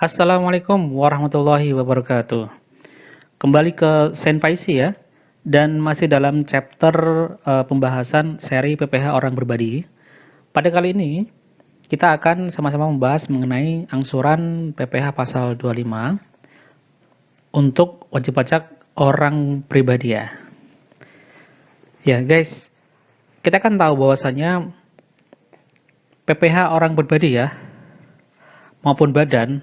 Assalamualaikum warahmatullahi wabarakatuh. Kembali ke Senpaisi ya, dan masih dalam chapter pembahasan seri PPh orang berbadi. Pada kali ini, kita akan sama-sama membahas mengenai angsuran PPh pasal 25 untuk wajib pajak orang pribadi ya. Ya guys, kita kan tahu bahwasanya PPh orang berbadi ya, maupun badan,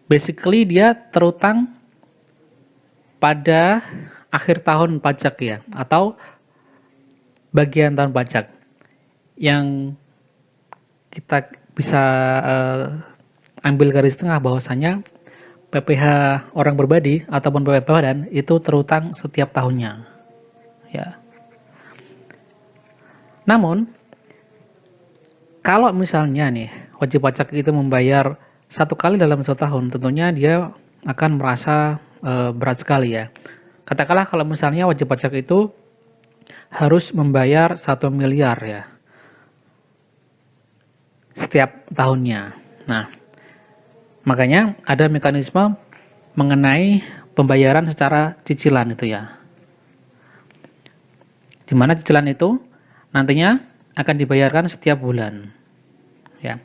basically dia terutang pada akhir tahun pajak ya, atau bagian tahun pajak yang kita bisa ambil garis tengah bahwasanya PPh orang berbadi ataupun PPh badan itu terutang setiap tahunnya ya. Namun kalau misalnya nih wajib pajak itu membayar satu kali dalam satu tahun, tentunya dia akan merasa berat sekali ya. Katakanlah kalau misalnya wajib pajak itu harus membayar 1 miliar ya setiap tahunnya. Nah, makanya ada mekanisme mengenai pembayaran secara cicilan itu ya. Di mana cicilan itu nantinya akan dibayarkan setiap bulan. Ya.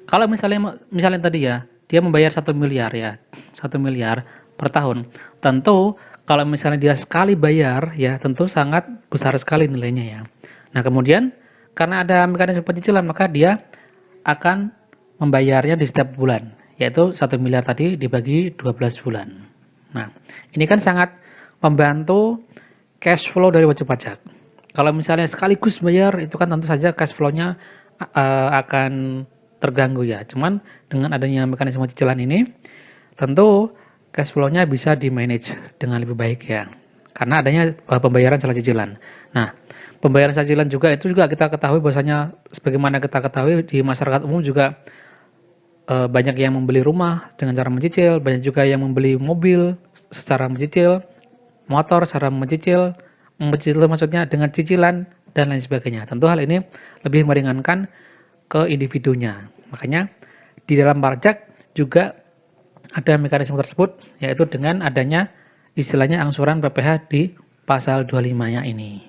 Kalau misalnya tadi ya, dia membayar 1 miliar ya. 1 miliar per tahun. Tentu kalau misalnya dia sekali bayar ya, tentu sangat besar sekali nilainya ya. Nah, kemudian karena ada mekanisme pencicilan, maka dia akan membayarnya di setiap bulan, yaitu 1 miliar tadi dibagi 12 bulan. Nah, ini kan sangat membantu cash flow dari wajib pajak. Kalau misalnya sekaligus bayar, itu kan tentu saja cash flow-nya akan terganggu ya. Cuman dengan adanya mekanisme cicilan ini, tentu cash flow-nya bisa di-manage dengan lebih baik ya. Karena adanya pembayaran secara cicilan. Nah, pembayaran secara cicilan juga itu juga kita ketahui bahwasanya sebagaimana kita ketahui di masyarakat umum juga banyak yang membeli rumah dengan cara mencicil, banyak juga yang membeli mobil secara mencicil, motor secara mencicil maksudnya dengan cicilan dan lain sebagainya. Tentu hal ini lebih meringankan ke individunya. Makanya di dalam pajak juga ada mekanisme tersebut, yaitu dengan adanya istilahnya angsuran PPh di pasal 25-nya ini.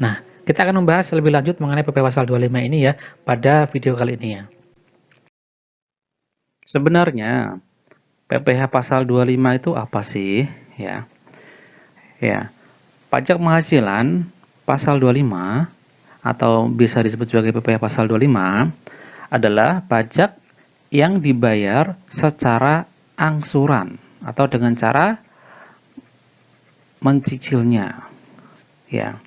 Nah, kita akan membahas lebih lanjut mengenai PPh pasal 25 ini ya pada video kali ini ya. Sebenarnya PPh pasal 25 itu apa sih? Ya. Ya. Pajak penghasilan pasal 25 atau bisa disebut sebagai PPh pasal 25 adalah pajak yang dibayar secara angsuran atau dengan cara mencicilnya ya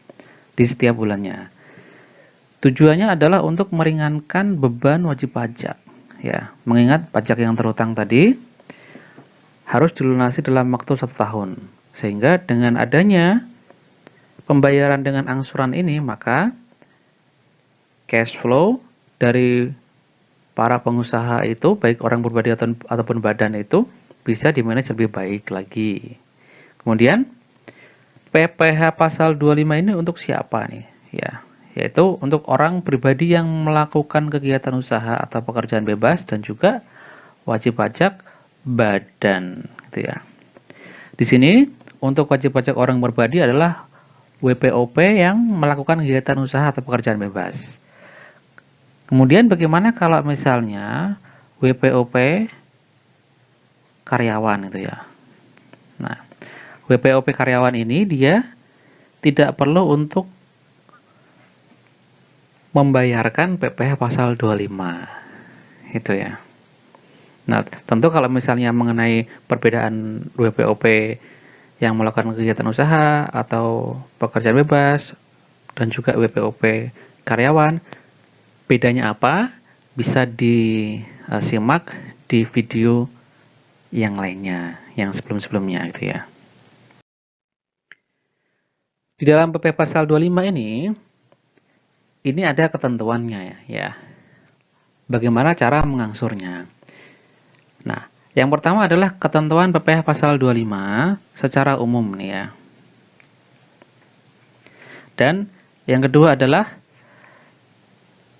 di setiap bulannya. Tujuannya adalah untuk meringankan beban wajib pajak ya. Mengingat pajak yang terutang tadi harus dilunasi dalam waktu 1 tahun. Sehingga dengan adanya pembayaran dengan angsuran ini, maka cash flow dari para pengusaha itu, baik orang pribadi ataupun badan itu, bisa dimanage lebih baik lagi. Kemudian, PPh pasal 25 ini untuk siapa nih? Ya, yaitu untuk orang pribadi yang melakukan kegiatan usaha atau pekerjaan bebas dan juga wajib pajak badan, gitu ya. Di sini, untuk wajib pajak orang pribadi adalah WPOP yang melakukan kegiatan usaha atau pekerjaan bebas. Kemudian bagaimana kalau misalnya WPOP karyawan itu ya. Nah, WPOP karyawan ini dia tidak perlu untuk membayarkan PPh pasal 25. Itu ya. Nah, tentu kalau misalnya mengenai perbedaan WPOP yang melakukan kegiatan usaha atau pekerjaan bebas dan juga WPOP karyawan, bedanya apa? Bisa disimak di video yang lainnya, yang sebelum-sebelumnya gitu ya. Di dalam PP pasal 25 ini ada ketentuannya ya. Bagaimana cara mengangsurnya? Nah, yang pertama adalah ketentuan PPh pasal 25 secara umum nih ya. Dan yang kedua adalah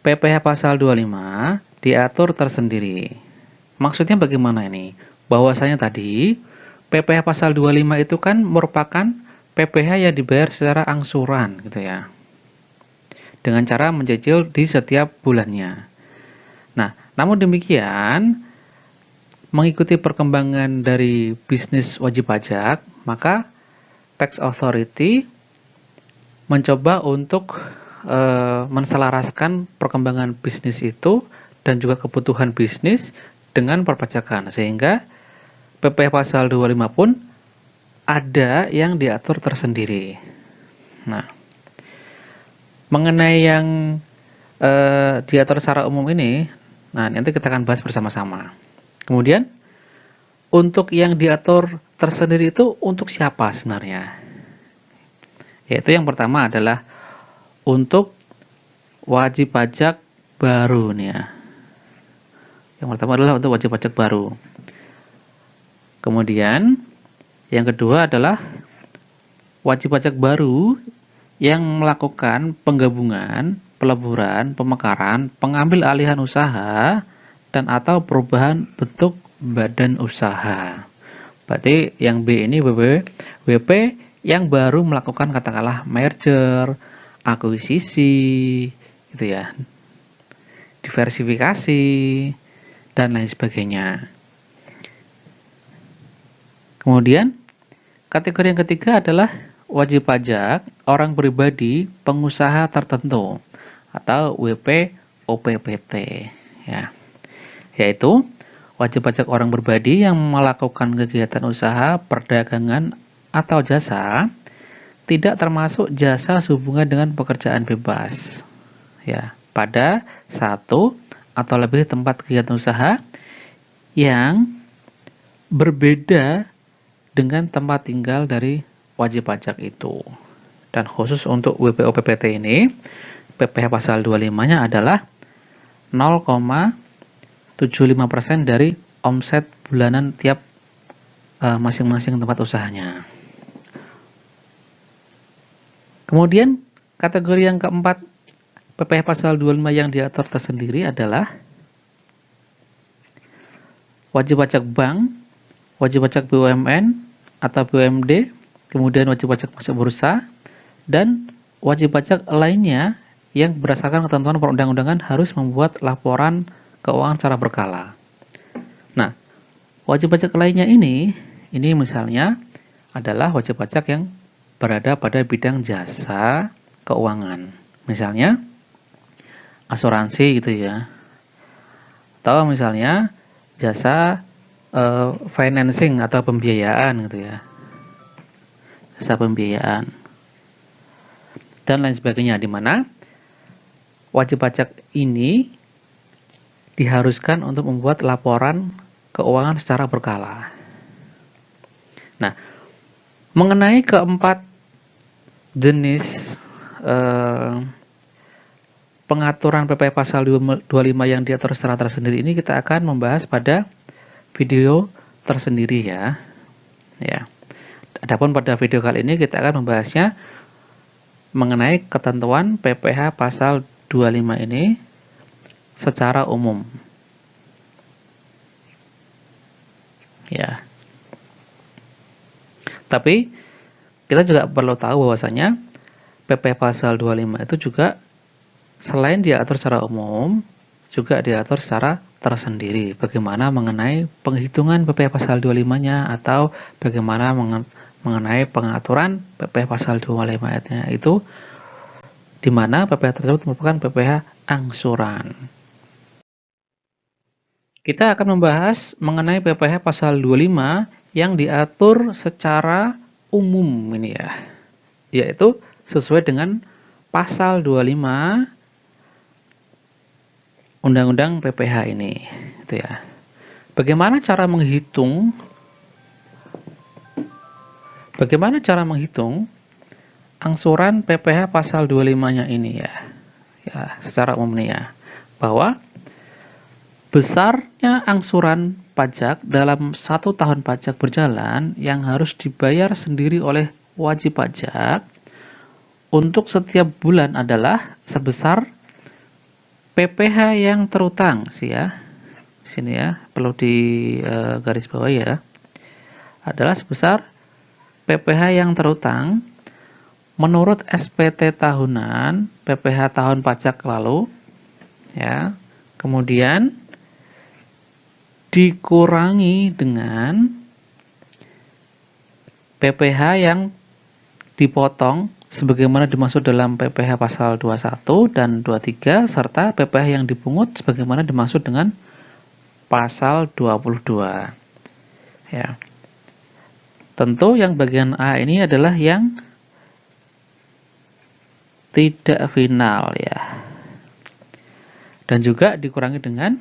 PPh pasal 25 diatur tersendiri. Maksudnya bagaimana ini? Bahwasanya tadi PPh pasal 25 itu kan merupakan PPh yang dibayar secara angsuran gitu ya. Dengan cara mencicil di setiap bulannya. Nah, namun demikian, mengikuti perkembangan dari bisnis wajib pajak, maka Tax Authority mencoba untuk menselaraskan perkembangan bisnis itu dan juga kebutuhan bisnis dengan perpajakan, sehingga PPh pasal 25 pun ada yang diatur tersendiri. Nah, mengenai yang diatur secara umum ini, nah nanti kita akan bahas bersama-sama. Kemudian, untuk yang diatur tersendiri itu untuk siapa sebenarnya? Yaitu yang pertama adalah untuk wajib pajak baru nih ya. Yang pertama adalah untuk wajib pajak baru. Kemudian yang kedua adalah wajib pajak baru yang melakukan penggabungan, peleburan, pemekaran, pengambil alihan usaha, dan atau perubahan bentuk badan usaha. Berarti yang B ini WP yang baru melakukan katakanlah merger, akuisisi, gitu ya, diversifikasi, dan lain sebagainya. Kemudian, kategori yang ketiga adalah wajib pajak orang pribadi pengusaha tertentu atau WP OPPT ya. Yaitu wajib pajak orang pribadi yang melakukan kegiatan usaha, perdagangan atau jasa tidak termasuk jasa sehubungan dengan pekerjaan bebas ya, pada satu atau lebih tempat kegiatan usaha yang berbeda dengan tempat tinggal dari wajib pajak itu. Dan khusus untuk WPOPPT ini, PPh pasal 25-nya adalah 0,75% dari omset bulanan tiap masing-masing tempat usahanya. Kemudian kategori yang keempat PPh pasal 25 yang diatur tersendiri adalah wajib pajak bank, wajib pajak BUMN atau BUMD, kemudian wajib pajak masuk bursa, dan wajib pajak lainnya yang berdasarkan ketentuan perundang-undangan harus membuat laporan keuangan secara berkala. Nah, wajib pajak lainnya ini misalnya adalah wajib pajak yang berada pada bidang jasa keuangan. Misalnya asuransi gitu ya. Atau misalnya jasa financing atau pembiayaan gitu ya. Jasa pembiayaan. Dan lain sebagainya, di mana wajib pajak ini diharuskan untuk membuat laporan keuangan secara berkala. Nah, mengenai keempat jenis pengaturan PPh pasal 25 yang diatur secara tersendiri ini kita akan membahas pada video tersendiri ya. Ya. Adapun pada video kali ini kita akan membahasnya mengenai ketentuan PPh pasal 25 ini secara umum. Ya. Tapi kita juga perlu tahu bahwasanya PPh pasal 25 itu juga selain diatur secara umum, juga diatur secara tersendiri. Bagaimana mengenai penghitungan PPh pasal 25-nya atau bagaimana mengenai pengaturan PPh pasal 25-nya itu, di mana PPh tersebut merupakan PPh angsuran. Kita akan membahas mengenai PPh pasal 25 yang diatur secara umum ini ya, yaitu sesuai dengan pasal 25 Undang-Undang PPh ini, gitu ya. Bagaimana cara menghitung angsuran PPh pasal 25-nya ini ya. Ya, secara umum nih ya. Bahwa besarnya angsuran pajak dalam 1 tahun pajak berjalan yang harus dibayar sendiri oleh wajib pajak untuk setiap bulan adalah sebesar PPh yang terutang sih ya. Sini ya, perlu di garis bawah ya. Adalah sebesar PPh yang terutang menurut SPT tahunan, PPh tahun pajak lalu ya. Kemudian dikurangi dengan PPh yang dipotong sebagaimana dimaksud dalam PPh pasal 21 dan 23 serta PPh yang dipungut sebagaimana dimaksud dengan pasal 22. Ya. Tentu yang bagian A ini adalah yang tidak final ya. Dan juga dikurangi dengan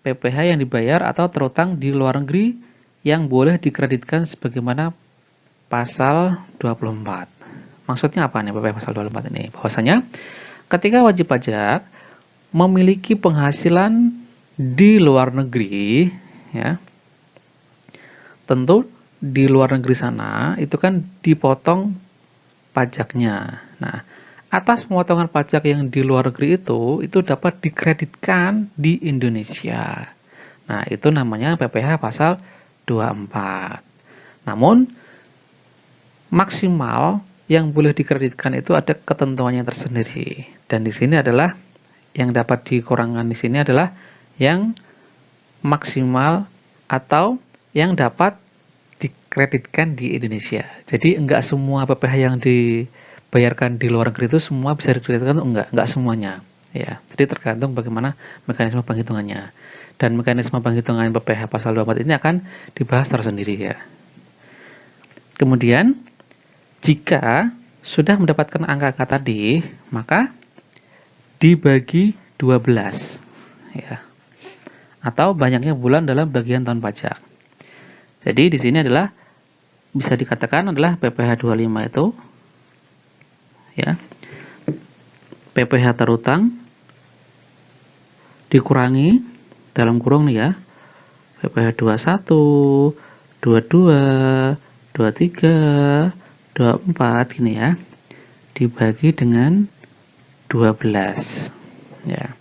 PPh yang dibayar atau terutang di luar negeri yang boleh dikreditkan sebagaimana pasal 24. Maksudnya apa nih PPh pasal 24 ini? Bahwasanya ketika wajib pajak memiliki penghasilan di luar negeri ya. Tentu di luar negeri sana itu kan dipotong pajaknya. Nah, atas pemotongan pajak yang di luar negeri itu dapat dikreditkan di Indonesia. Nah, itu namanya PPh pasal 24. Namun, maksimal yang boleh dikreditkan itu ada ketentuannya tersendiri. Dan di sini adalah yang dapat dikurangkan di sini adalah yang maksimal atau yang dapat dikreditkan di Indonesia. Jadi enggak semua PPh yang dibayarkan di luar negeri itu semua bisa dikreditkan, enggak semuanya. Ya, jadi tergantung bagaimana mekanisme penghitungannya. Dan mekanisme penghitungan PPh pasal 24 ini akan dibahas tersendiri ya. Kemudian jika sudah mendapatkan angka-angka tadi, maka dibagi 12 ya. Atau banyaknya bulan dalam bagian tahun pajak. Jadi di sini adalah bisa dikatakan adalah PPh 25 itu ya. PPh terutang dikurangi dalam kurung nih ya. PPh 21, 22, 23, 24 gini ya. Dibagi dengan 12 ya.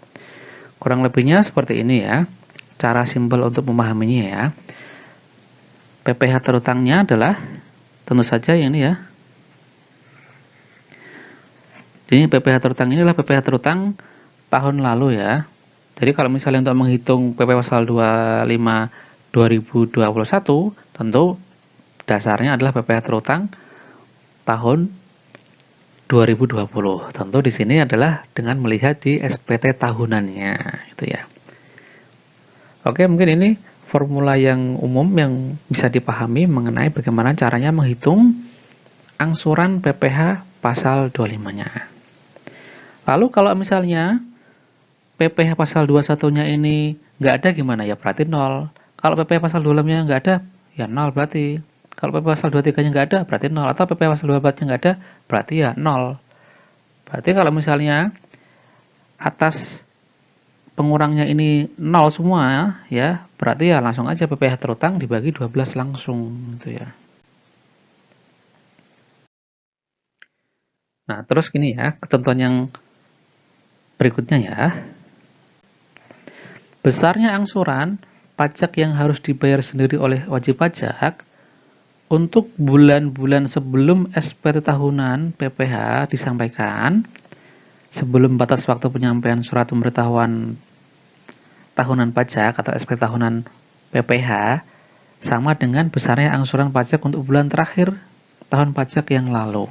Kurang lebihnya seperti ini ya. Cara simpel untuk memahaminya ya. PPh terutangnya adalah tentu saja yang ini ya. Jadi PPh terutang ini adalah PPh terutang tahun lalu ya. Jadi kalau misalnya untuk menghitung PPh pasal 25 2021, tentu dasarnya adalah PPh terutang tahun 2020. Tentu di sini adalah dengan melihat di SPT tahunannya gitu ya. Oke, mungkin ini formula yang umum yang bisa dipahami mengenai bagaimana caranya menghitung angsuran PPh pasal 25-nya. Lalu kalau misalnya PPh pasal 21-nya ini nggak ada gimana ya? Berarti 0. Kalau PPh pasal 25-nya nggak ada, ya 0 berarti. Kalau PPh pasal 23-nya nggak ada, berarti 0. Atau PPh pasal 24-nya nggak ada, berarti ya 0. Berarti kalau misalnya atas pengurangnya ini 0 semua ya, berarti ya langsung aja PPh terutang dibagi 12 langsung gitu ya. Nah, terus gini ya, ketentuan yang berikutnya ya. Besarnya angsuran pajak yang harus dibayar sendiri oleh wajib pajak untuk bulan-bulan sebelum SPT tahunan PPh disampaikan sebelum batas waktu penyampaian surat pemberitahuan tahunan pajak atau SPT tahunan PPh sama dengan besarnya angsuran pajak untuk bulan terakhir tahun pajak yang lalu.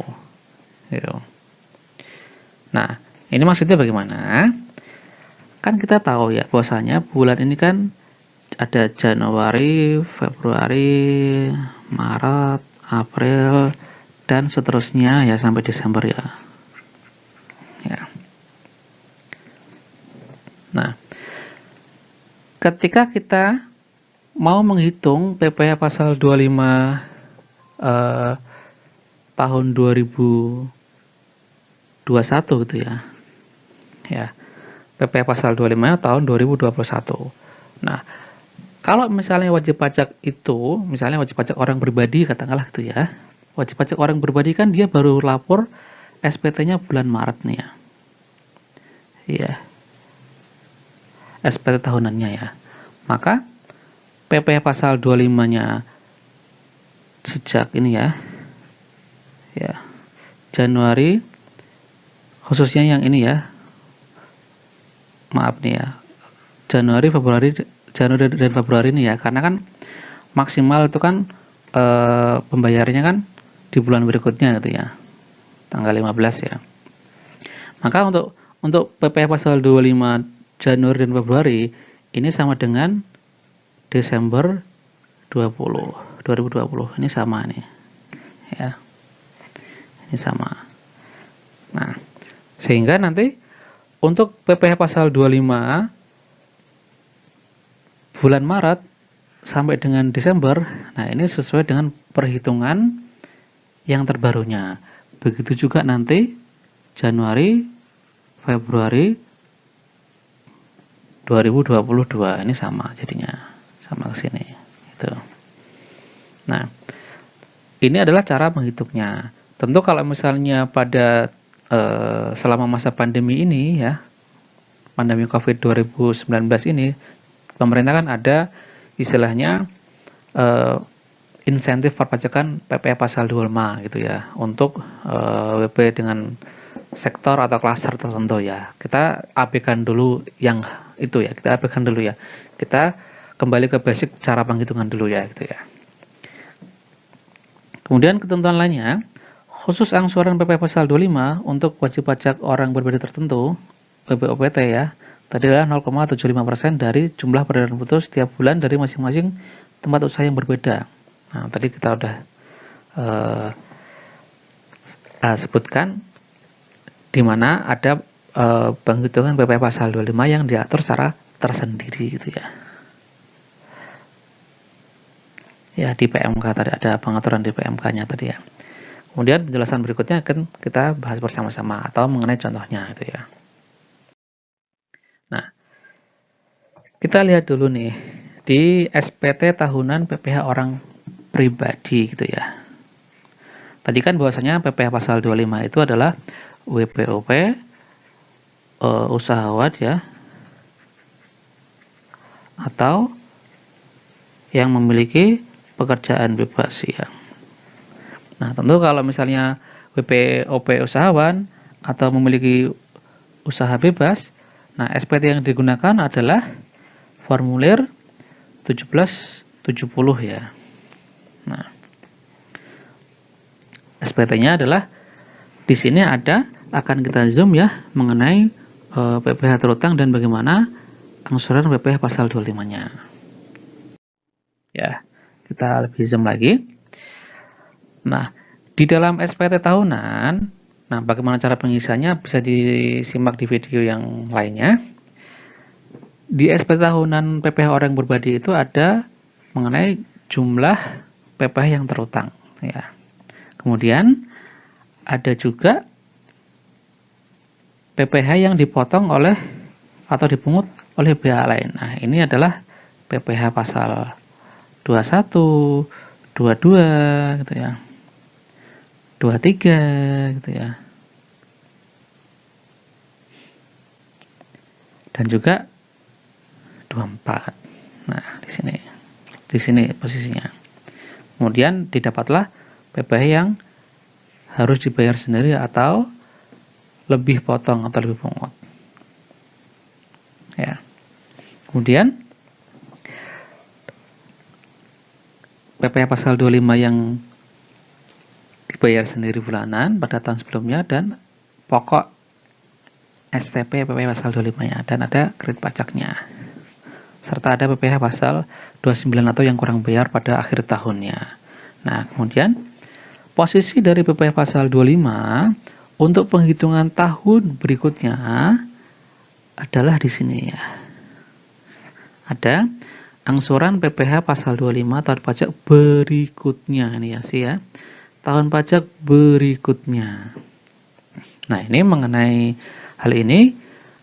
Gitu. Nah, ini maksudnya bagaimana? Kan kita tahu ya bahwasanya bulan ini kan ada Januari, Februari, Maret, April, dan seterusnya ya sampai Desember ya. Nah, ketika kita mau menghitung PPh pasal 25 tahun 2021 gitu ya. Ya. PPh pasal 25 tahun 2021. Nah, kalau misalnya wajib pajak itu, misalnya wajib pajak orang pribadi katakanlah gitu ya. Wajib pajak orang pribadi kan dia baru lapor SPT-nya bulan Maret nih ya. Iya. SPT tahunannya ya. Maka PPh pasal 25-nya sejak ini ya Januari, khususnya yang ini ya, maaf nih ya, Januari dan Februari ini ya, karena kan maksimal itu kan pembayarannya kan di bulan berikutnya gitu ya, tanggal 15 ya. Maka untuk PPh pasal 25 Januari dan Februari ini sama dengan Desember 2020. Ini sama nih. Ya. Ini sama. Nah, sehingga nanti untuk PPh pasal 25 bulan Maret sampai dengan Desember, nah ini sesuai dengan perhitungan yang terbarunya. Begitu juga nanti Januari, Februari 2022 ini sama jadinya, sama ke sini. Itu. Nah, ini adalah cara menghitungnya. Tentu kalau misalnya pada selama masa pandemi ini ya, pandemi COVID 2019 ini, pemerintah kan ada istilahnya insentif perpajakan PPh pasal 25 gitu ya, untuk WP dengan sektor atau klaster tertentu ya. Kita abaikan dulu yang itu ya, kita abaikan dulu ya. Kita kembali ke basic cara penghitungan dulu ya gitu ya. Kemudian ketentuan lainnya, khusus angsuran PPh pasal 25 untuk wajib pajak orang berbeda tertentu, WPOPT ya, tadi adalah 0,75% dari jumlah peredaran putus setiap bulan dari masing-masing tempat usaha yang berbeda. Nah, tadi kita udah sebutkan di mana ada penghitungan PPh pasal 25 yang diatur secara tersendiri gitu ya. Ya, di PMK tadi ada pengaturan di PMK-nya tadi ya. Kemudian penjelasan berikutnya akan kita bahas bersama-sama atau mengenai contohnya itu ya. Nah, kita lihat dulu nih di SPT tahunan PPh orang pribadi gitu ya. Tadi kan bahwasanya PPh pasal 25 itu adalah WPOP usahawan ya, atau yang memiliki pekerjaan bebas ya. Nah, tentu kalau misalnya WPOP usahawan atau memiliki usaha bebas, nah SPT yang digunakan adalah formulir 1770 ya. Nah, SPT-nya adalah di sini ada, akan kita zoom ya mengenai PPh terutang dan bagaimana angsuran PPh pasal 25-nya. Ya, kita lebih zoom lagi. Nah, di dalam SPT tahunan, nah bagaimana cara pengisiannya bisa disimak di video yang lainnya. Di SPT tahunan PPh orang berbadi itu ada mengenai jumlah PPh yang terutang ya. Kemudian ada juga PPh yang dipotong oleh atau dipungut oleh pihak lain. Nah, ini adalah PPh pasal 21, 22 gitu ya. 23 gitu ya. Dan juga 24. Nah, di sini posisinya. Kemudian didapatlah PPh yang harus dibayar sendiri atau lebih potong atau lebih pungut. Ya. Kemudian PPh pasal 25 yang dibayar sendiri bulanan pada tahun sebelumnya dan pokok STP PPh pasal 25-nya dan ada kredit pajaknya. Serta ada PPh pasal 29 atau yang kurang bayar pada akhir tahunnya. Nah, kemudian posisi dari PPh pasal 25 untuk penghitungan tahun berikutnya adalah di sini ya. Ada angsuran PPh pasal 25 tahun pajak berikutnya ini ya sih ya. Tahun pajak berikutnya. Nah, ini mengenai hal ini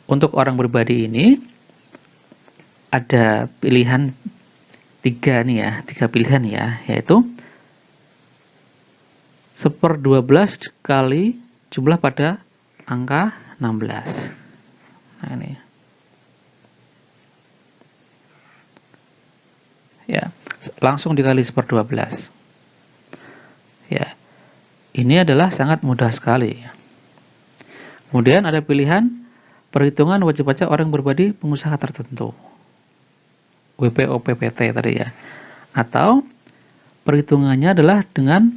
untuk orang pribadi ini ada pilihan tiga pilihan ya, yaitu 1/12 kali jumlah pada angka 16. Nah, ini. Ya, langsung dikali 1/12. Ya, ini adalah sangat mudah sekali. Kemudian ada pilihan perhitungan wajib pajak orang berbadi pengusaha tertentu. WPOPPT tadi ya. Atau perhitungannya adalah dengan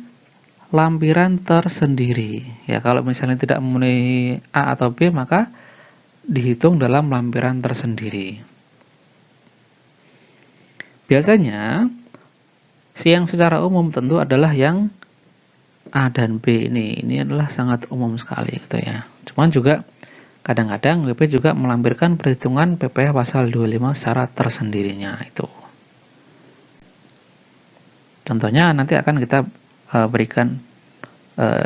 lampiran tersendiri. Ya, kalau misalnya tidak memenuhi A atau B, maka dihitung dalam lampiran tersendiri. Biasanya, yang secara umum tentu adalah yang A dan B ini. Ini adalah sangat umum sekali gitu ya. Cuman juga kadang-kadang WP juga melampirkan perhitungan PPh pasal 25 secara tersendirinya itu. Contohnya nanti akan kita berikan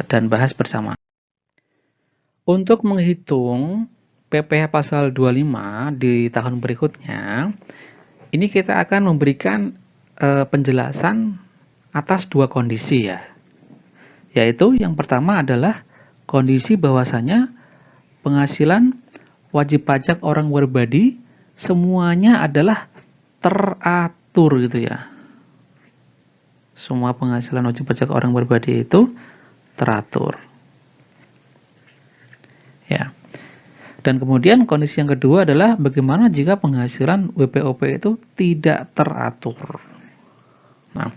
dan bahas bersama. Untuk menghitung PPh pasal 25 di tahun berikutnya, ini kita akan memberikan penjelasan atas dua kondisi ya. Yaitu yang pertama adalah kondisi bahwasanya penghasilan wajib pajak orang berbadi semuanya adalah teratur gitu ya. Semua penghasilan wajib pajak orang berbadi itu teratur. Ya. Dan kemudian kondisi yang kedua adalah bagaimana jika penghasilan WPOP itu tidak teratur. Nah,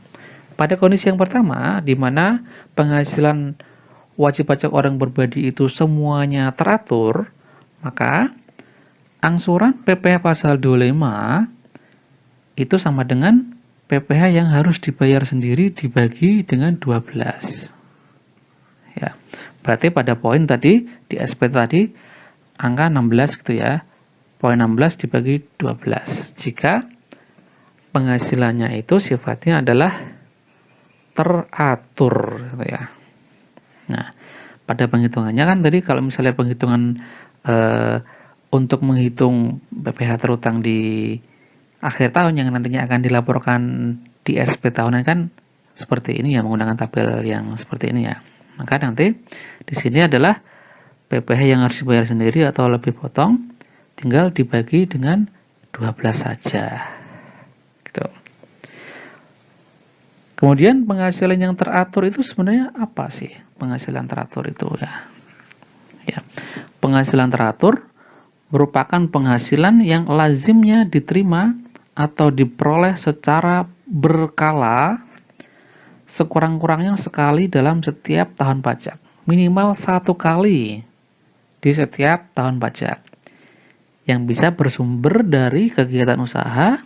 pada kondisi yang pertama di mana penghasilan wajib pajak orang berbadi itu semuanya teratur, maka angsuran PPh pasal 25 itu sama dengan PPh yang harus dibayar sendiri dibagi dengan 12. Ya. Berarti pada poin tadi di SP tadi angka 16 gitu ya. Poin 16 dibagi 12. Jika penghasilannya itu sifatnya adalah teratur gitu ya. Nah, pada penghitungannya kan tadi kalau misalnya penghitungan untuk menghitung PPh terutang di akhir tahun yang nantinya akan dilaporkan di SP tahunan kan seperti ini ya, menggunakan tabel yang seperti ini ya. Maka nanti di sini adalah PPh yang harus dibayar sendiri atau lebih potong tinggal dibagi dengan 12 saja. Gitu. Kemudian penghasilan yang teratur itu sebenarnya apa sih? Penghasilan teratur itu ya. Ya. Penghasilan teratur merupakan penghasilan yang lazimnya diterima atau diperoleh secara berkala sekurang-kurangnya sekali dalam setiap tahun pajak. Minimal 1 kali di setiap tahun pajak. Yang bisa bersumber dari kegiatan usaha,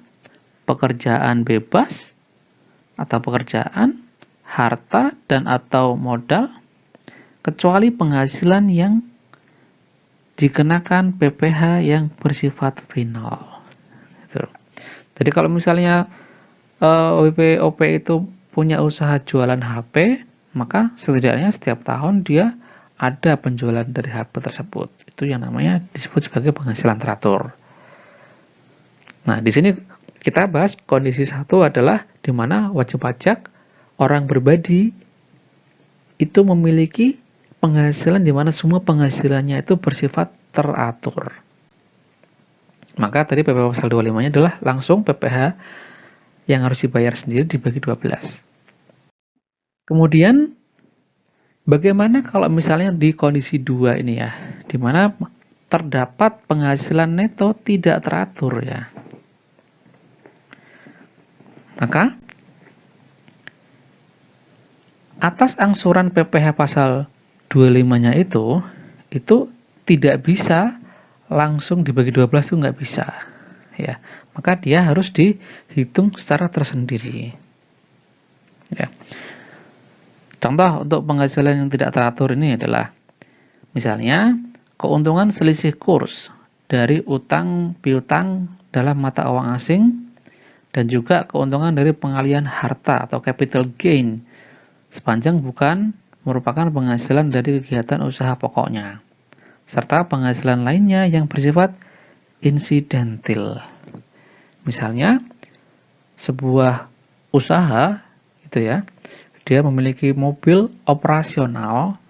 pekerjaan bebas, atau pekerjaan, harta, dan atau modal, kecuali penghasilan yang dikenakan PPh yang bersifat final. Jadi kalau misalnya WPOP itu punya usaha jualan HP, maka setidaknya setiap tahun dia ada penjualan dari HP tersebut. Itu yang namanya disebut sebagai penghasilan teratur. Nah, di sini kita bahas kondisi satu adalah di mana wajib pajak orang berbadi itu memiliki penghasilan di mana semua penghasilannya itu bersifat teratur. Maka tadi PPh pasal 25-nya adalah langsung PPh yang harus dibayar sendiri dibagi 12. Kemudian bagaimana kalau misalnya di kondisi 2 ini ya, di mana terdapat penghasilan neto tidak teratur ya. Maka atas angsuran PPh pasal 25-nya itu tidak bisa langsung dibagi 12 itu nggak bisa ya, maka dia harus dihitung secara tersendiri ya. Contoh untuk penghasilan yang tidak teratur ini adalah misalnya keuntungan selisih kurs dari utang piutang dalam mata uang asing dan juga keuntungan dari pengalihan harta atau capital gain sepanjang bukan merupakan penghasilan dari kegiatan usaha pokoknya, serta penghasilan lainnya yang bersifat insidental. Misalnya, sebuah usaha gitu ya, dia memiliki mobil operasional.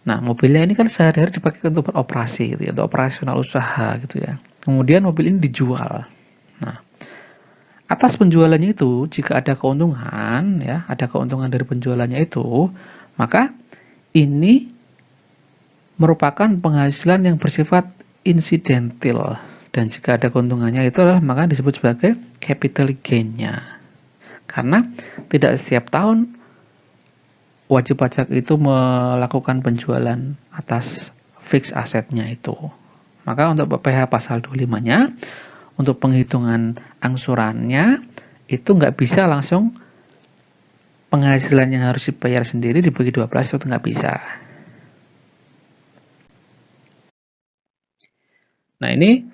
Nah, mobilnya ini kan sehari-hari dipakai untuk beroperasi gitu ya, untuk operasional usaha gitu ya. Kemudian mobil ini dijual. Nah, atas penjualannya itu, jika ada keuntungan, ya, ada keuntungan dari penjualannya itu, maka ini merupakan penghasilan yang bersifat insidental. Dan jika ada keuntungannya itu adalah maka disebut sebagai capital gain-nya. Karena tidak setiap tahun wajib pajak itu melakukan penjualan atas fix asetnya itu. Maka untuk PPh pasal 25-nya, untuk penghitungan angsurannya, itu nggak bisa langsung penghasilan yang harus dibayar sendiri dibagi 12, itu nggak bisa. Nah, ini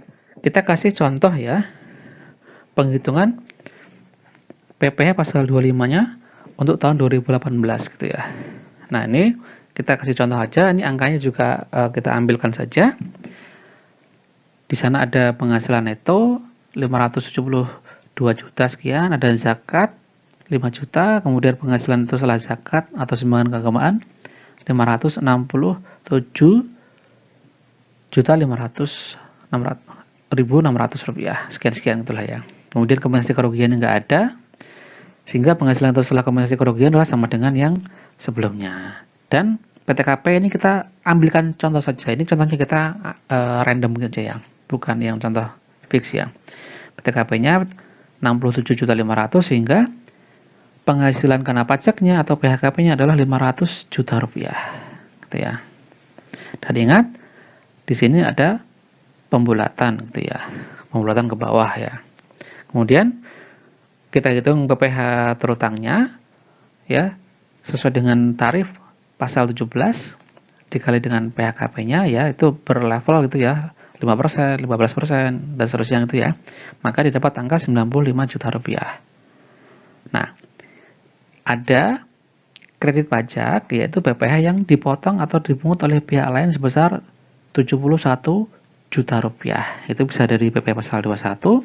kita kasih contoh ya, penghitungan PPh pasal 25-nya untuk tahun 2018 gitu ya. Nah, ini kita kasih contoh aja, ini angkanya juga kita ambilkan saja. Di sana ada penghasilan neto 572 juta sekian, ada zakat 5 juta, kemudian penghasilan itu setelah zakat atau sumbangan keagamaan 567.500.600 rupiah, sekian-sekian itulah ya. Kemudian kompensasi kerugian yang nggak ada, sehingga penghasilan itu setelah kompensasi kerugian adalah sama dengan yang sebelumnya. Dan PTKP ini kita ambilkan contoh saja, ini contohnya kita random saja ya, bukan yang contoh fix ya. PTKP-nya 67.500.000 sehingga penghasilan kena pajaknya atau PHKP-nya adalah 500 juta rupiah. Gitu ya. Dan ingat, di sini ada pembulatan gitu ya. Pembulatan ke bawah ya. Kemudian kita hitung PPh terutangnya ya sesuai dengan tarif pasal 17 dikali dengan PHKP-nya ya, itu berlevel gitu ya. 5%, 15%, dan seterusnya itu ya. Maka didapat angka 95 juta rupiah. Nah, ada kredit pajak yaitu PPh yang dipotong atau dipungut oleh pihak lain sebesar 71 juta rupiah. Itu bisa dari PPh pasal 21,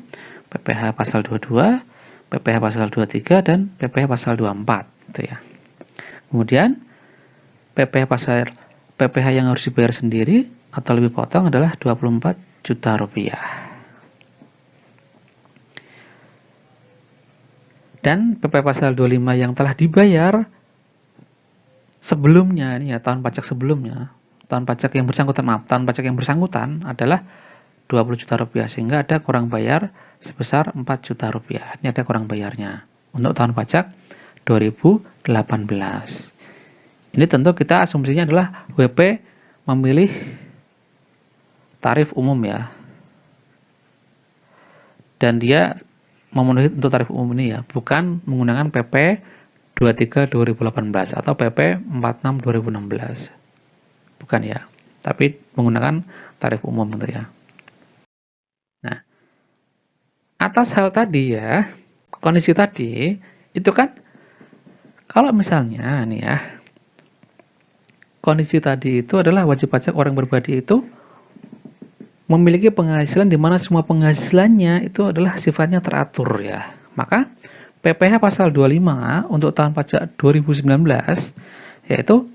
PPh pasal 22, PPh pasal 23, dan PPh pasal 24 itu ya. Kemudian PPh yang harus dibayar sendiri atau lebih potong adalah 24 juta rupiah. Dan PPh pasal 25 yang telah dibayar sebelumnya, ini ya, tahun pajak sebelumnya, tahun pajak yang bersangkutan adalah 20 juta rupiah, sehingga ada kurang bayar sebesar 4 juta rupiah. Ini ada kurang bayarnya untuk tahun pajak 2018. Ini tentu kita asumsinya adalah WP memilih tarif umum ya, dan dia memenuhi untuk tarif umum ini ya, bukan menggunakan PP 23 2018 atau PP 46 2016, bukan ya, tapi menggunakan tarif umum gitu ya. Nah, atas hal tadi ya, kondisi tadi itu kan, kalau misalnya nih ya, kondisi tadi itu adalah wajib pajak orang pribadi itu memiliki penghasilan di mana semua penghasilannya itu adalah sifatnya teratur ya. Maka PPh pasal 25 untuk tahun pajak 2019 yaitu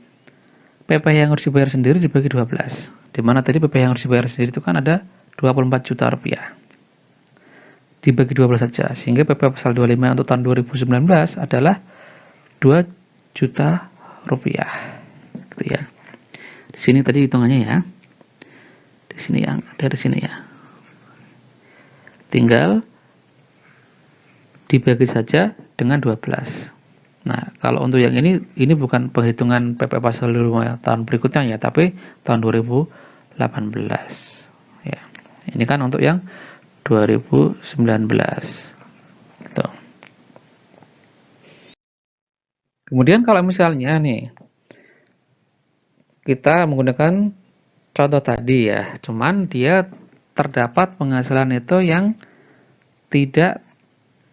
PPh yang harus dibayar sendiri dibagi 12. Di mana tadi PPh yang harus dibayar sendiri itu kan ada 24 juta rupiah. Dibagi 12 saja, sehingga PPh pasal 25 untuk tahun 2019 adalah 2 juta rupiah. Gitu ya. Di sini tadi hitungannya ya. Di sini yang dari sini ya, tinggal dibagi saja dengan 12. Nah, kalau untuk yang ini bukan penghitungan PPh pasal 25 tahun berikutnya ya, tapi tahun 2018 ya. Ini kan untuk yang 2019 gitu. Kemudian kalau misalnya nih kita menggunakan contoh tadi ya, cuman dia terdapat penghasilan itu yang tidak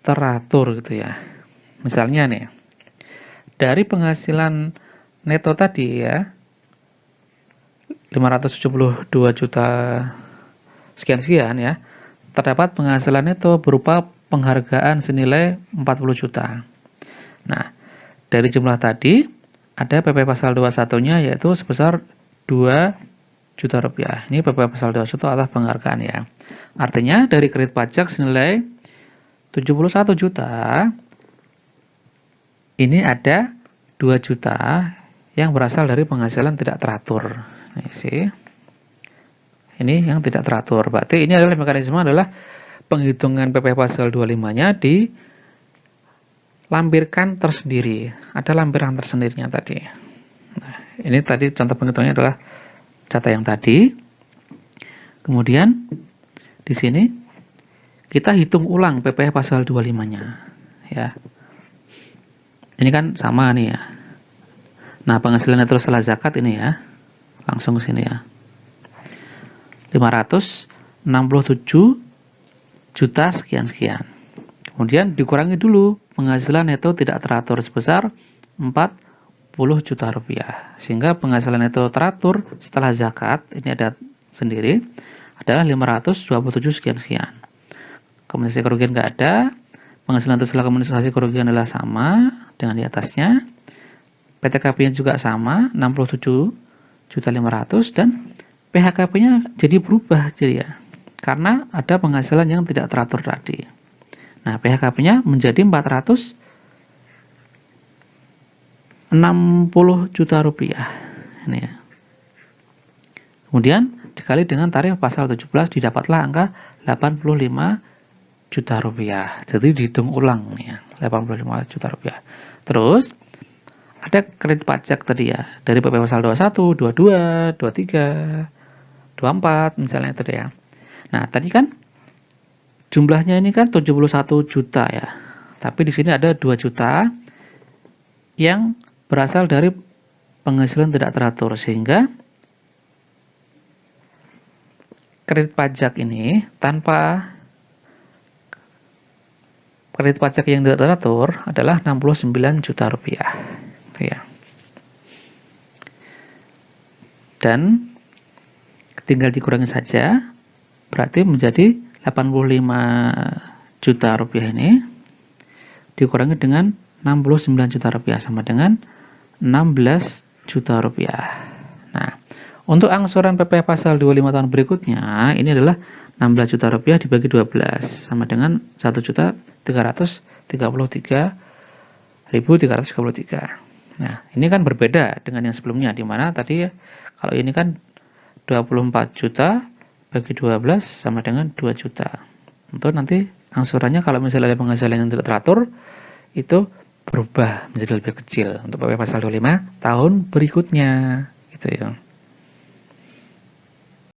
teratur gitu ya. Misalnya nih, dari penghasilan neto tadi ya, 572 juta sekian-sekian ya, terdapat penghasilan neto berupa penghargaan senilai 40 juta. Nah, dari jumlah tadi, ada PP pasal 21-nya yaitu sebesar 2 juta rupiah. Ini PPh pasal 21 atas penghargaan ya. Artinya dari kredit pajak senilai 71 juta, ini ada 2 juta yang berasal dari penghasilan tidak teratur. Ini yang tidak teratur. Berarti ini adalah mekanisme adalah penghitungan PPh pasal 25-nya dilampirkan tersendiri. Ada lampiran tersendirinya tadi. Nah, ini tadi contoh penghitungannya adalah data yang tadi. Kemudian di sini kita hitung ulang PPh pasal 25-nya, ya. Ini kan sama nih ya. Nah, penghasilan neto setelah zakat ini ya. Langsung ke sini ya. 567 juta sekian-sekian. Kemudian dikurangi dulu penghasilan neto tidak teratur sebesar 40 juta rupiah. Sehingga penghasilan neto teratur setelah zakat, ini ada sendiri, adalah 527 sekian-sekian. Kompensasi kerugian nggak ada. Penghasilan setelah kompensasi kerugian adalah sama dengan di atasnya. PTKP-nya juga sama, 67.500.000 dan PHKP-nya jadi berubah jadi ya. Karena ada penghasilan yang tidak teratur tadi. Nah, PHKP-nya menjadi 460 juta rupiah. Ini ya. Kemudian dikali dengan tarif pasal 17 didapatlah angka 85 juta rupiah. Jadi dihitung ulang nih ya, 85 juta rupiah. Terus ada kredit pajak tadi ya, dari PPh pasal 21, 22, 23, 24 misalnya tadi ya. Nah, tadi kan jumlahnya ini kan 71 juta ya. Tapi di sini ada 2 juta yang berasal dari penghasilan tidak teratur, sehingga kredit pajak ini tanpa kredit pajak yang tidak teratur adalah 69 juta rupiah. Ya. Dan tinggal dikurangi saja, berarti menjadi 85 juta rupiah ini dikurangi dengan 69 juta rupiah sama dengan 16 juta rupiah. Nah, untuk angsuran PPh pasal 25 tahun berikutnya, ini adalah 16 juta rupiah dibagi 12 sama dengan 1.333.333. Nah, ini kan berbeda dengan yang sebelumnya, di mana tadi kalau ini kan 24 juta bagi 12 sama dengan 2 juta. Untuk nanti angsurannya kalau misalnya ada penghasilan yang tidak teratur, itu berubah menjadi lebih kecil untuk PPh pasal 25 tahun berikutnya. Gitu ya.